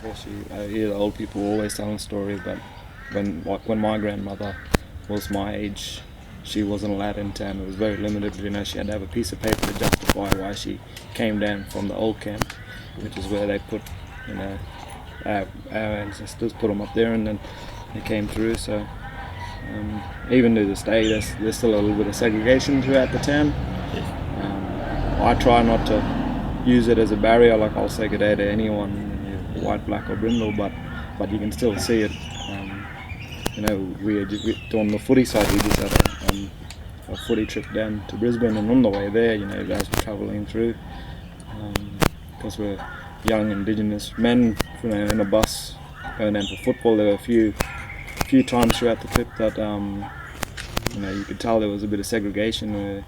course, you hear the old people always telling a story about when my grandmother was my age, she wasn't allowed in town. It was very limited. She had to have a piece of paper to justify why she came down from the old camp, which is where they put, our ancestors put them up there, and then they came through. So even to this day, there's still a little bit of segregation throughout the town. I try not to use it as a barrier, like I'll say good day to anyone, white, black or brindle, but you can still see it. We on the footy side, we just had a footy trip down to Brisbane, and on the way there, as we're travelling through, because we're young Indigenous men, in a bus going down for football, there were a few times throughout the trip that you could tell there was a bit of segregation where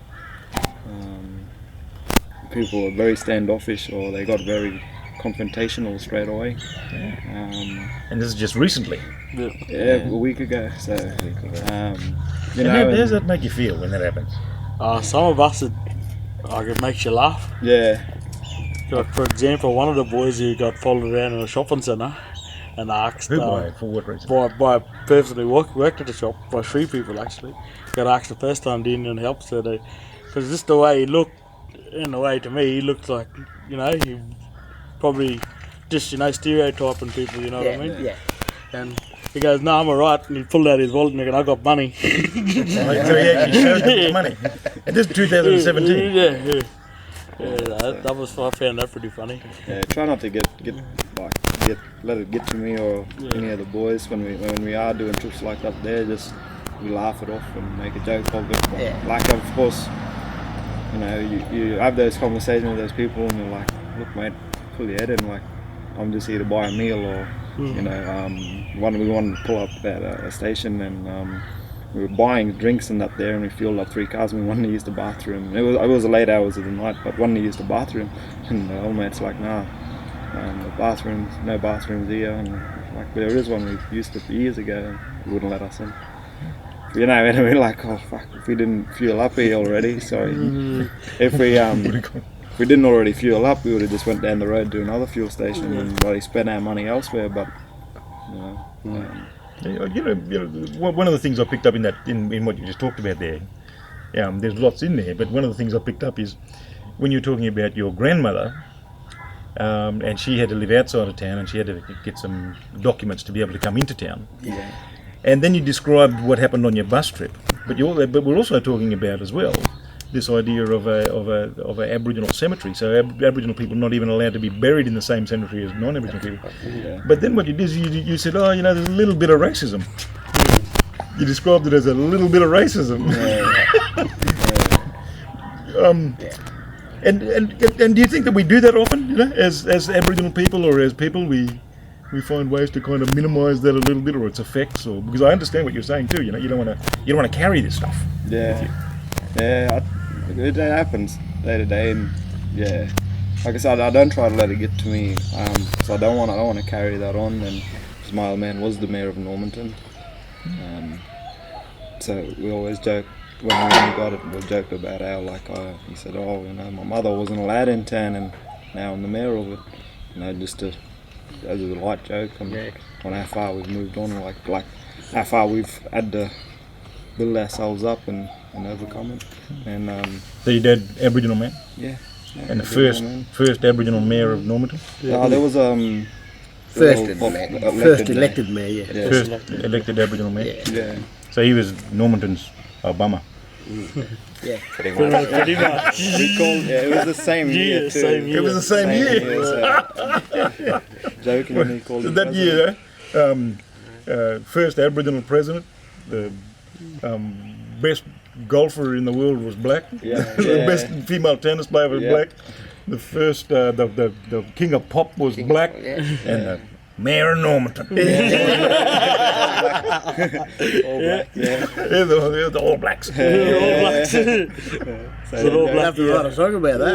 people were very standoffish, or they got very confrontational straight away. And this is just recently? A week ago. So, how does that make you feel when that happens? Some of us, it makes you laugh. Yeah. Like, for example, one of the boys who got followed around in a shopping centre and asked... For what reason? By a person who worked at the shop, by 3 people actually, got asked the first time, did anyone help? So because just the way he looked, in a way to me, he looked like, he probably just, stereotyping people, what I mean? Yeah. And he goes, no, I'm alright, and he pulled out his wallet and he goes, I got money. So he actually showed them his money. And this is 2017. Yeah. I found that pretty funny. Yeah, try not to let it get to me or any of the boys when we are doing trips like that. There, just we laugh it off and make a joke of it. But like, of course, you have those conversations with those people, and you're like, look, mate, pull your head in. Like, I'm just here to buy a meal, or we wanted to pull up at a station, and we were buying drinks and that there, and we filled up 3 cars, and we wanted to use the bathroom. It was the late hours of the night, but wanted to use the bathroom, and the old mate's like, nah, no bathrooms here, and like, there is one we used to years ago, and he wouldn't let us in. And we're like, oh fuck, if we didn't fuel up here already, sorry. If we didn't already fuel up, we would have just went down the road to another fuel station and probably spent our money elsewhere, but one of the things I picked up in what you just talked about there, there's lots in there, but one of the things I picked up is when you're talking about your grandmother, and she had to live outside of town, and she had to get some documents to be able to come into town. Yeah. And then you described what happened on your bus trip, but we're also talking about as well this idea of a Aboriginal cemetery. So Aboriginal people not even allowed to be buried in the same cemetery as non-Aboriginal people. Yeah. But then what you did is you said, there's a little bit of racism. You described it as a little bit of racism. And do you think that we do that often? As Aboriginal people or as people, we find ways to kind of minimise that a little bit, or its effects, or because I understand what you're saying too. You don't want to carry this stuff. Yeah. It happens day to day, and like I said, I don't try to let it get to me, so I don't want to carry that on. And because my old man was the mayor of Normanton, so we always joke when we got it. We joked about how he said, my mother wasn't allowed in town, and now I'm the mayor of it. Just to as a light joke on how far we've moved on, like how far we've had to build ourselves up and overcome it. And so your dad, Aboriginal man? Yeah. And the first Aboriginal mayor of Normanton? There was first elected mayor. First elected Aboriginal mayor. Yeah. So he was Normanton's Obama. Yeah, pretty much. It was the same year too. It was the same year. Joking, he called it that year. First Aboriginal president. The best golfer in the world was black. The best female tennis player was black. The first, the king of pop was black, and the mayor of Normanton. All black. The All Blacks. All Blacks. So we'll have to write a song about that.